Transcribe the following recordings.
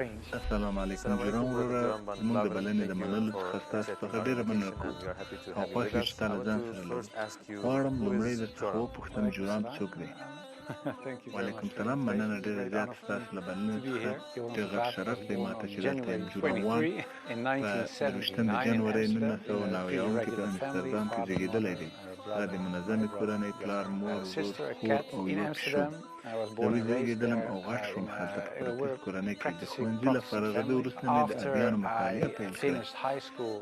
السلام علیکم جرام وروره موږ د بلنې د منلو څخه ستاسو څخه ډېره مننه کوو او خوښ یو چې تا له ځان سره لرو. غواړم لومړی درڅخه وپوښتم جرام څوک دی؟ وعلیکم سلام، مننه ډېره زیاته ستاسو له بلنې څخه. ډېر غټ شرف دی ماته چې دلته یم. جرام وان په 23 جنوري 1991 کې په امستردام کې زیږېدلی دی. هغه د منظمې کورنۍ پلار، مور، ورور، خور او یوه پیشو. زه وزېږېدلم او غټ شوم هلته په پرتیس کورنۍ کې. د ښوونځي له فارغېدو وروسته مې د ادیانو مطالعه پیل کړه.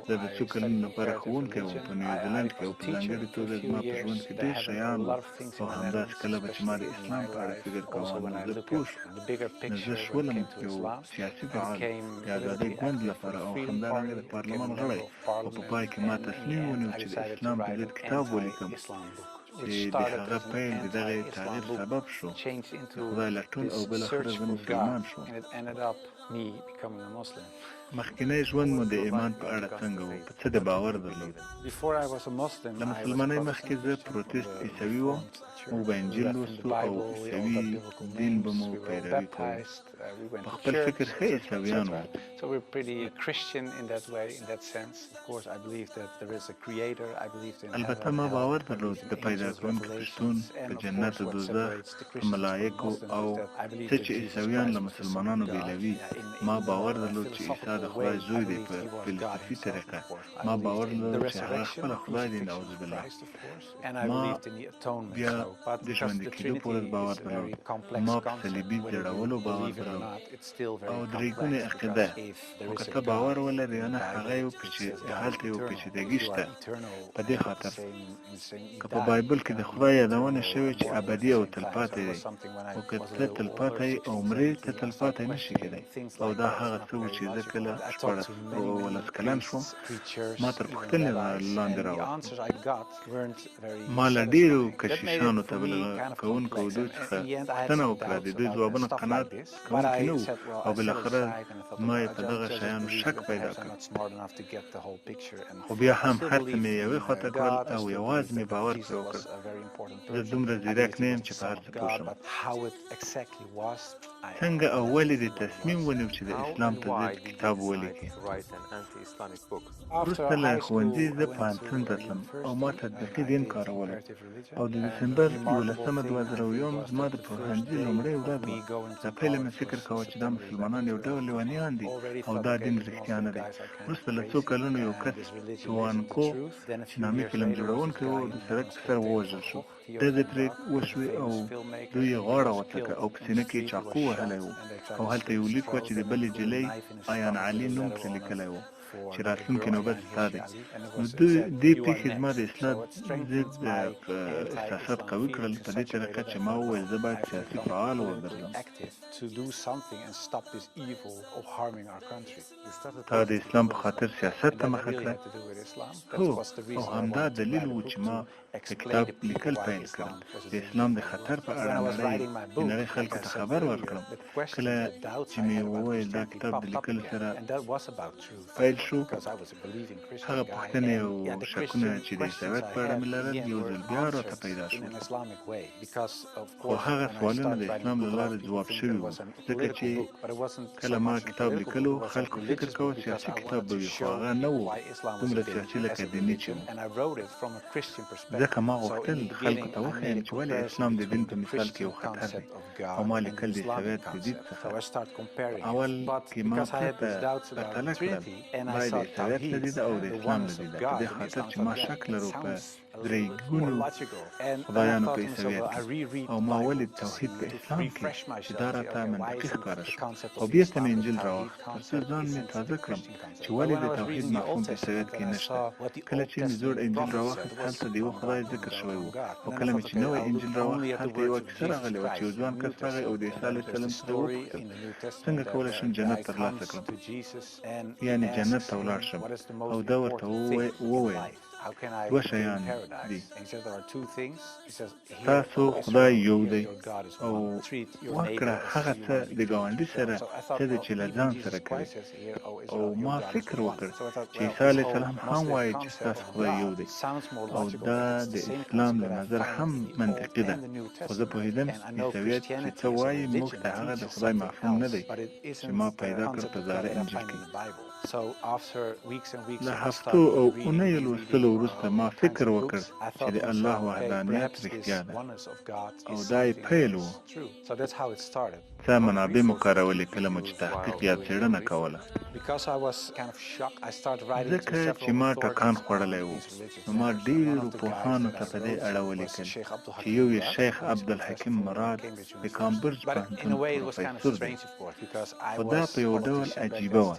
زه د څو کلونو لپاره ښوونکی وم په نیوزیلند کې او په ځانګړې توګه زما په ژوند کې ډېر شیان وو او همداسې کله به چې ما د اسلام په اړه فکر کوم نو زه پوه شوم. نو زه شولم یو سیاسي فعال د ازادۍ ګوند لپاره او همدارنګه د پارلمان غړی او په پای کې ما تصمیم ونیو چې د اسلام په ضد کتاب ولیکم چې د هغه پیل د دغه تغییر سبب شو. د خدای لټون او بالاخره زه مسلمان شوم. مخکینی ژوند مو د ایمان په اړه څنګه و؟ په څه د باور درلود؟ له مسلمانۍ مخکې زه پروتست عیسوي وم. موږ به انجیل لوستو او عیسوي دین به مو پیروي کوو. په خپل فکر ښه عیسویان وو. البته ما باور درلود د پیدا کوونکي په شتون، په جنت او دوزخ، په ملایکو او څه چې عیسویان له مسلمانانو بیلوي. ما باور درلود چې عیسی د خدای زوی دی په فلسفي طریقه. ما باور درلود چې هغه خپله خدای دی، نعوذ بالله. ما بیا د ژوندي کېدو په ورځ باور درلود. ما په صلیبي ځړولو باور درلود او درې ګونې عقیده. خو که ته باور ولرې یا نه، هغه هلته یو پیچیدګي شته. په دې خاطر که په بایبل کې د خدای یادونه شوې چې ابدي او تلپاتې دی، خو که ته تلپاتې او مرې، ته تلپاتې نشي کېدی. او دا هغه څه و چې زه کله 14 کلن شوم ما تر پوښتنې لاندې راوستم. ما له ډېرو کشیشانو تبلیغ کوونکو دوی څخه پوښتنه وکړه. د دوی ځوابونه قناعت کوونکي نه وو او بالاخره ما یې په دغه شیانو شک پیدا کړ. خو بیا هم هر څه مې یوې خواته کړل او یوازې مې باور پرې وکړ. زه دومره ځیرک نه یم چې په هر څه پوه شم. څنګه او ولې دې تصمیم ونیو چې د اسلام په ضد کتاب ولیکې؟ وروسته له ښوونځي زه پوهنتون ته تلم او ما تطبیقي دین کارولو او د ډسمبر 11 2001 زما د پوهنځي لومړۍ ورځ وه. له پیله مې فکر کاوه چې دا مسلمانان یو ډول لیونیان دي او دا دین رښتیا نه دی. وروسته له څو کلونو یو کس سوانکو چې نامي فلم جوړونکی و د سړک په سر ووژل شو. ډزې پرې وشوې او دوی یې غاړه وڅکه او په سینه کې یې چاقو وهلی و او هلته یو لیک وه چې د بلې نجلۍ آیان علي نوم پرې لیکلی و چې راتلونکی نوبت ستا دی. نو دې پیښې زما د اصلاح ضد احساسات قوي کړل په دې طریقه چې ما وویل زه باید سیاسي فعال وګرځم. تا د اسلام په خاطر سیاست ته مخه کړه؟ هو، او همدا دلیل و چې ما د کتاب لیکل پیل کړل. د اسلام د خطر په اړه د نړۍ خلکو ته خبر ورکړم. کله چې مې وویل دا کتاب د لیکلو سره پیل شو، هغه پوښتنې او شکونه چې د عیسویت په اړه مې لرل یو ځل بیا راته پیدا شول. خو هغه سوالونه د اسلام له لارې ځواب شوي وو، ځکه چې کله ما کتاب لیکلو خلکو فکر کوه سیاسي کتاب به وي، خو هغه نه و دومره سیاسي لکه دیني چې و. ځکه ما غوښتل خلکو ته وښیم چې ولې اسلام د دین په مثال کې یو خطر دی او ما لیکل د عیسویت د دید څخه. اول کې ما پرتله کړل باید د عیسویت له دیده او د اسلام له دیده، په دې خاطر چې ما شک لرو په درې ګونو خدایانو په عیسویت کې او ما ولید توحید په اسلام کې چې دا راته منطقي ښکاره شو. او بیرته مې انجیل راواخیست تر څو ځان مې تازه کړم چې ولې د توحید مفهوم په عیسویت کې نشته. کله چې مې زوړ انجیل راواخیست هلته د یوه خدای ذکر شوی و، او کله مې چې نوی انجیل راواخیست هلته یوه کیسه راغلې وه چې یو ځوان کس راغی او د عیسی علیه السلام څخه وپوښتل څنګه کولی شم جنت ترلاسه کړم، یعنې جنت ته ولاړ شم. او دا ورته وویل دوه شیان دي تاسو خدای یو دی او وکړه هغه څه د ګاونډي سره څه د چې له ځان سره کوي او ما فکر وکړ چې عیسی علیه السلام هم وایي چې ستاسو خدای یو دی او دا د اسلام له نظر هم منطقي ده خو زه پوهېدم عیسویت چې څه وایي موږ ته هغه د خدای مفهوم نه دی چې ما پیدا کړ په زاړه انجیل کې له هفتو او اونیو لوستلو وروسته ما فکر وکړ چې د الله وحدانیت رښتیا ده او دا یې پیل و څه منابع مو کارولې کله مو چې تحقیق یا څېړنه کوله ځکه چې ما ټکان خوړلی و نو ما ډېرو پوهانو ته په دې اړه ولیکل چې یو یې شیخ عبدالحکیم مراد د کامبرج پوهنتون پروفیسور دی خو دا په یو ډول عجیبه وه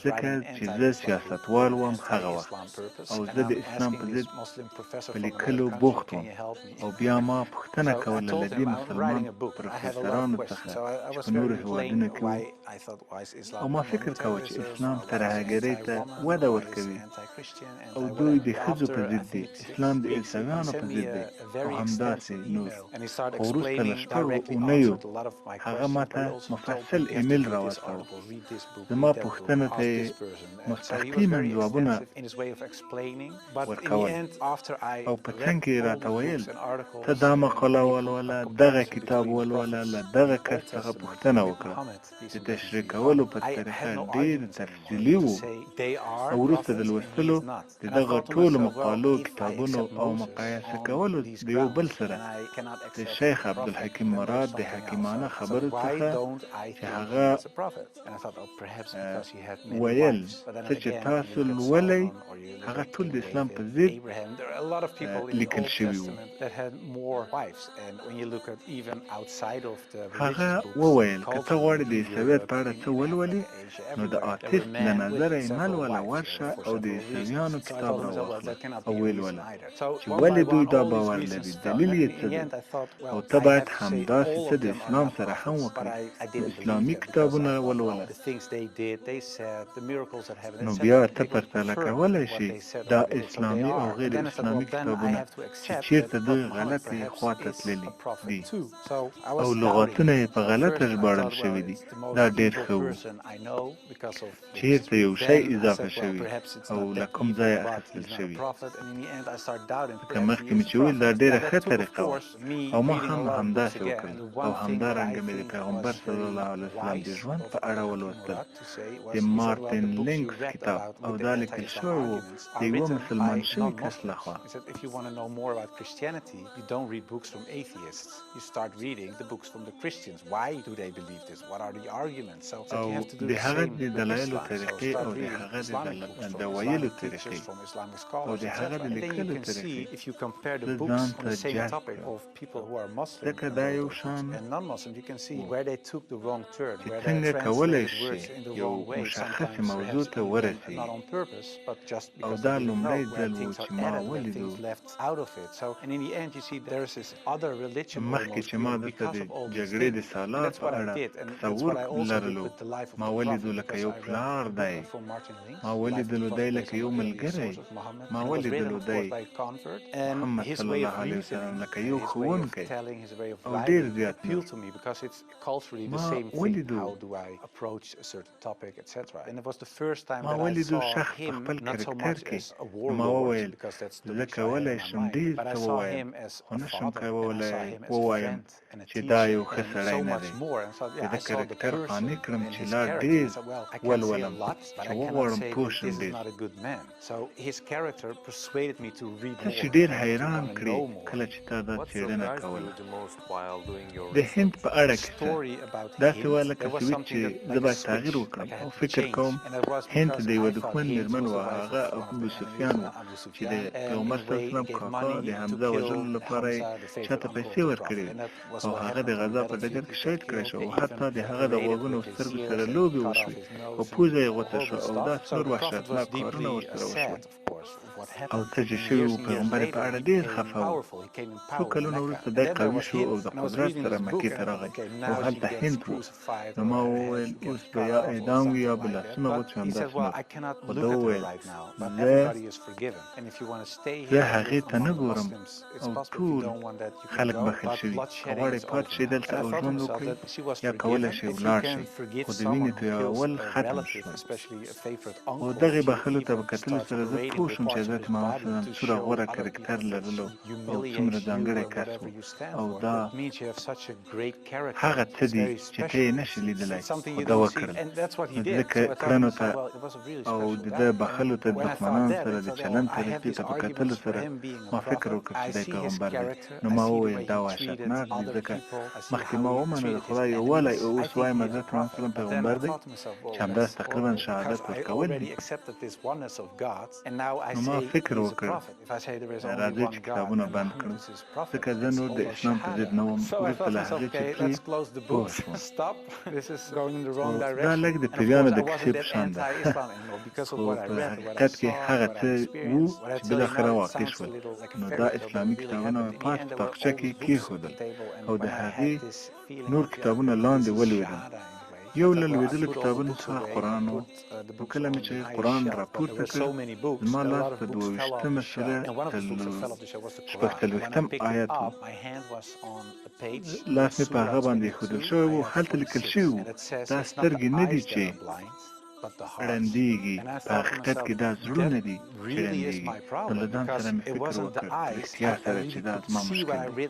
ځکه چې زه سیاستوال وم هغه وخت او زه د اسلام په ضد په لیکلو بوخت وم او بیا ما پوښتنه کوله له دې مسلمان پروفیسورانو څخه چې په نورو هېوادونو کې وو او ما فکر کاوه چې اسلام ترهګرۍ ته وده ورکوي او دوی د ښځو په ضد دي اسلام د عیسویانو په ضد دی او همداسې نور خو وروسته له شپږو اونیو هغه ماته مفصل ایمیل راواستاوه زما پوښتنو ته یې مستقیما ځوابونه ورکول او په څنګ کې یې راته ویل ته دا مقاله ولوله دغه کتاب ولوله له دغه کس څخه پوښتنه وکړه د تشریح کولو په طریقه ډېر تفصیلي و او وروسته د لوستلو د دغه ټولو مقالو کتابونو او مقایسه کولو د یو بل سره د شیخ عبدالحکیم مراد د حکیمانه خبرو څخه چې هغه ویل څه چې تاسو لولئ هغه ټول د اسلام په ضد لیکل شوي وو هغه وویل که ته غواړې د عیسویت په اړه څه ولولې نو د آتیست له نظره یې مه لوله ورشه او د عیسویانو کتاب راواخله او ویې لوله چې ولې دوی دا باور لري دلیل یې څه دی او ته باید همداسې څه د اسلام سره هم وکړې نو اسلامي کتابونه ولوله نو بیا ته پرتله کولی شي دا اسلامي او غیر اسلامي کتابونه چې چیرته دوی غلطې خواته تللي دي او لغاتونه یې په غلطه ژباړل شوي دي دا ډېر ښه و چیرته یو شی اضافه شوي او له کوم ځایه اخیستل شوي که مخکې مې چې ویل دا ډېره ښه طریقه وه او ما هم همداسې وکړل او همدارنګه مې د پیغمبر صلی الله علیه وسلم د ژوند په اړه ولوستل د مارتین لینکس کتاب او دا لیکل شوی و د یوه مسلمان شوي کس لخوا او د هغه د دلایلو طریقې او د هغه د ویلو طریقې او د هغه د لیکلو طریقې زه ځان ته جذب کړم ځکه دا یو شان چې څنګه کولی شي یو مشخصې موضوع ته ورسي او دا لومړی ځل و چې ما ولیدو مخکې چې ما دلته د جګړې د سالار په اړه تصور لرلو ما ولیدو لکه یو پلار دی ما ولیدلو دی لکه یو ملګری ما ولیدلو دی محمد صلی الله علیه وسلم لکه یو ښوونکی او ډېر زیات ما ولیدو شخص په خپل کرکټر کې ما وویل زه کولی شم ډېر څه ووایم خو نه شم کولی ووایم چې دا یو ښه سړی نه دی د ده کرکټر قانع کړم چې لا ډېر ولولم چې وغواړم پوه شم ډېر ته چې ډېر حیران کړي کله چې تا دا څېړنه کوله د هند په اړه کیسه داسې وه لکه سویچ چې زه باید تغییر وکړم او فکر کوم هند د یوه دښمن مېرمن وه هغه ابو سفیان و چې د پیغمبر صلی الله علیه وسلم کاکا د حمزه وژلو لپاره یې چاته پیسې ورکړې او هغه د غزا په ډګر کې شهید کړی شو او حتی د هغه د غوږونو او سترګو سره لوبې وشوې او پوزه یې غوڅه شوه او داسې نور وحشتناک کارونه ورسره وشول او څه چې شوي وو پیغمبر په اړه ډېر خفه و. څو کلونه وروسته دی قوي شو او د قدرت سره مکې ته راغی او هلته هند و. نو ما وویل اوس به یا اعدام وي یا به لاسونه غوڅ وي، همداسې نور. خو ده وویل زه هغې ته نه ګورم او ټول خلک بخښل شوي. که غواړئ پاتې شئ دلته او ژوند وکړئ یا کولی شئ ولاړ شئ، خو د وینې تویول ختم شول. خو دغې بخښلو ته په کتلو سره زه پوه شوم چې حضرت محمد صلی الله علیه وسلم څومره غوره کرکټر لرلو او څومره ځانګړی کس و، او دا هغه څه دي چې ته یې نشې لیدلی، خو ده وکړل. نو ځکه کړنو ته او د ده بخښلو ته د دښمنانو سره د چلند طریقې ته په کتلو سره ما فکر وکړ چې دی پیغمبر دی. نو ما وویل دا وحشتناک دي، ځکه مخکې ما ومنه د خدای یووالی او اوس وایم حضرت محمد صلی الله علیه وسلم پیغمبر دی، چې همداسې تقریبا شهادت ورکول دي. نو ما فکر وکړ راځئ چې کتابونه بند کړو، ځکه زه نور د اسلام په ضد نه وم. وروسته له هغې چې پرې پوه شوم. دا لږ د پیریانو د کیسې په شان ده، خو په حقیقت کې هغه څه وو چې بالاخره واقع شول. نو دا اسلامي کتابونه مې پاس په تاقچه کې کېښودل او د هغې نور کتابونه لاندې ولوېدل. یو له لوېدلو کتابونو څخه قرآن و. نو کله مې چې قرآن راپورته کړ، زما لاس په 22مه سوره 40 آیت و. لاس مې په هغه باندې ایښودل شوی و. هلته لیکل شوي وو دا سترګې نه دي چې ړندېږي، په حقیقت کې دا زړونه دي چې ړندېږي. نو له ځان سره مې فکر وکړ رښتیا سره چې دا زما مشکل دی.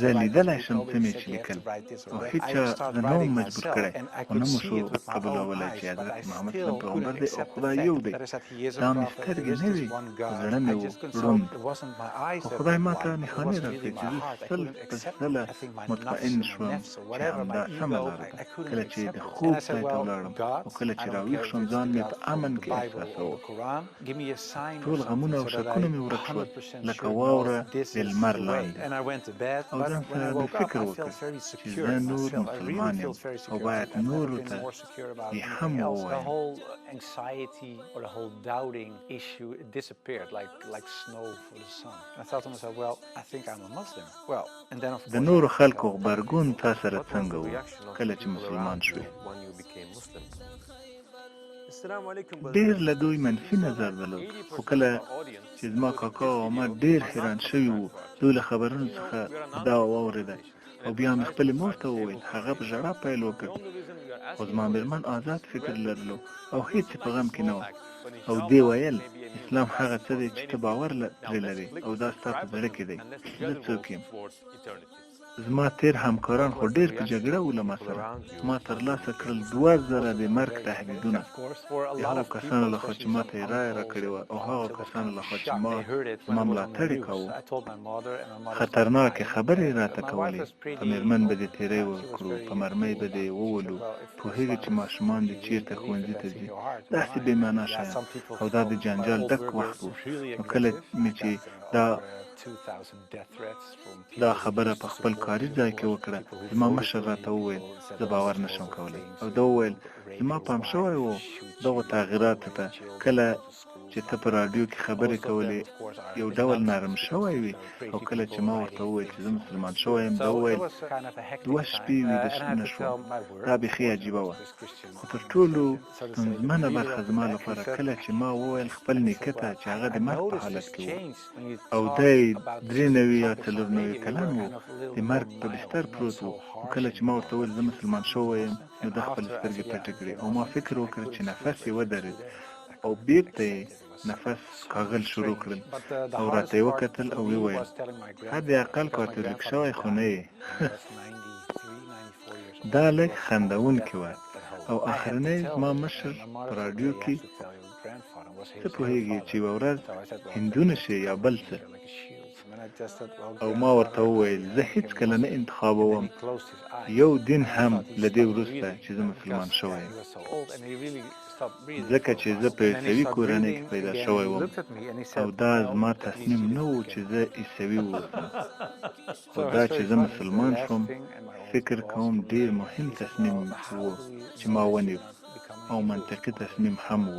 زه لیدلی شم څه مې چې لیکل، او هېچا زه نه وم مجبور کړی او نه مو شو قبولولی چې حضرت محمد صلی الله علیه وسلم پیغمبر دی او خدای یو دی. دا مې سترګې نه وي، زړه مې و ړوند. خو خدای ما ته نښانې راکړې چې زه سل په سله مطمئن شوم چې همدا سمه لاره ده. کله چې د خوب ځای ته ولاړم او کله چې راویښ شوم، ځان مې په امن کې احساسوه. ټول غمونه او شکونه مې ورک شول لکه واوره د لمر لاندې. او ځان سره مې فکر وکړ چې زه نور مسلمان یم او باید نورو ته یې هم ووایم. د نورو خلکو غبرګون تا سره څنګه و کله چې مسلمان شوې؟ ډېر له دوی منفي نظر درلود، خو کله چې زما کاکا او ما ډېر حیران شوي وو، دوی له خبرونو څخه دا واورېده او بیا مې خپلې مور ته وویل. هغه په ژړا پیل وکړ، خو زما مېرمن آزاد فکر لرلو او هېڅ په غم کې نه وه. او دې ویل اسلام هغه څه دی چې ته باور پرې لرې او دا ستا په زړه کې دی. زه څوک یم؟ زما تیر همکاران خو ډېر په جګړه و له ما سره. ما ترلاسه کړل 2000 د مرګ تهدیدونه، د هغو کسانو لخوا چې ما ته یې رایه راکړې وه او هغو کسانو لخوا چې زما ملاتړ یې کاوه. خطرناکې خبرې یې راته کولې. په مېرمن به دې تېری وکړو، په مرمۍ به دې وولو، پوهېږې چې ماشومان دې چېرته ښوونځي ته ځي، داسې بې معنا شیان. او دا د جنجال ډک وخت و. نو کله مې چې دا خبره په خپل کاري ځای کې وکړه، زما مشر راته وویل زه باور نشم کولی. او ده وویل زما پام شوی و دغو تغییراتو ته. کله چې ته په راډیو کې خبرې کولې یو ډول نرم شوی وي، او کله چې ما ورته وویل چې زه مسلمان شوی یم، ده وویل 2 شپې ویده نه شوم. دا بیخي عجیبه وه. خو تر ټولو ستونزمنه برخه زما لپاره کله چې ما وویل خپل نیکه ته چې هغه د مرګ په حالت کې و او دی 93 یا 94 کلن و، د مرګ په بستر پروت و. او کله چې ما ورته وویل زه مسلمان شوی یم، نو د خپل سترګې پټې کړې او ما فکر وکړ چې نفس یې ودرېد او بیرته یې نفس کاغل شروع کړل او راته یې وکتل او ویل حد اقل کاتولیک شوی خو نه یې. دا لږ خندونکې وه. او اخرنی زما مشر په راډیو کې ته پوهېږې چې یوه ورځ هندونه شي یا بل څه. او ما ورته وویل زه هېڅکله نه انتخابوم یو دین هم له دې وروسته چې زه مسلمان شوی یم، ځکه چې زه په عیسوي کورنۍ کې پیدا شوی وم او دا زما تصمیم نه و چې زه عیسوي واوسم. خو دا چې زه مسلمان شوم فکر کوم ډېر مهم تصمیم و چې ما ونیو او منطقي تصمیم هم و.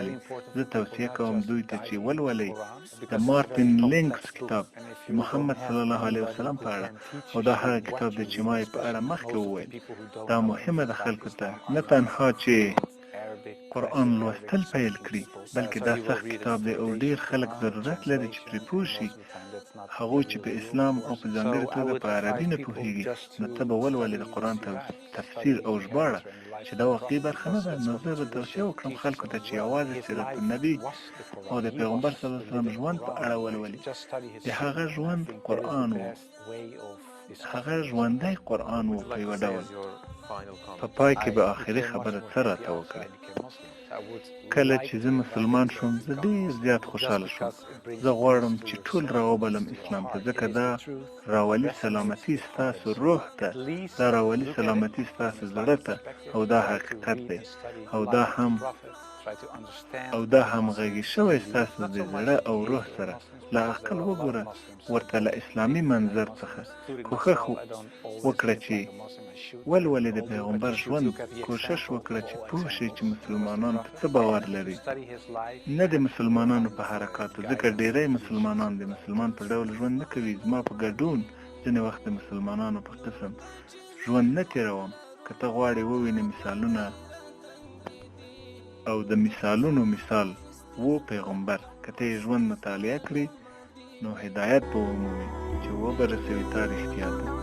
ولولي. زه توصیه کوم دوی ته چې ولولئ د مارتن لینکس کتاب د محمد صلی الله علیه وسلم په اړه، او دا هغه کتاب دی چې ما یې په اړه مخکې وویل. دا مهمه ده خلکو ته نه تنها چې قرآن لوستل پیل کړي، بلکې دا سخت کتاب دی او ډیر خلک ضرورت لري چې پرې پوه شي. هغوی چې په اسلام او په ځانګړې توګه په عربي نه پوهیږي، نو ته به ولولې د قرآن تفسیر او ژباړه چې دا واقعي برخه نه ده. نو زه به توصیه وکړم خلکو ته چې یوازې سیرت النبي او د پیغمبر صلی الله علیه وسلم ژوند په اړه ولولي. د هغه ژوند قرآن و، هغه ژوندی قرآن و په یوه ډول. په پای کې به آخري خبره څه راته وکړي؟ کله چې زه مسلمان شوم زه ډیر زیات خوشاله شوم. زه غواړم چې ټول راوبلم اسلام ته، ځکه دا راولي سلامتی ستاسو روح ته، دا راولي سلامتی ستاسو زړه ته، او دا حقیقت دی، او دا همغږي شوی ستاسو د زړه او روح سره. له عقل وګوره، ورته له اسلامي منظر څخه کوښښ وکړه چې ولولې د پیغمبر ژوند، کوشش وکړه چې پوه شي چې مسلمانان په څه باور لري، نه د مسلمانانو په حرکاتو، ځکه ډیری مسلمانان د مسلمان په ډول ژوند نه کوي. زما په ګډون ځینې وخت د مسلمانانو په قسم ژوند نه تیروم. که ته غواړې ووینې مثالونه او د مثالونو مثال و پیغمبر، که ته ژوند مطالعه کړې نو هدایت به ومومې چې وبرسوي تا رښتیا ته.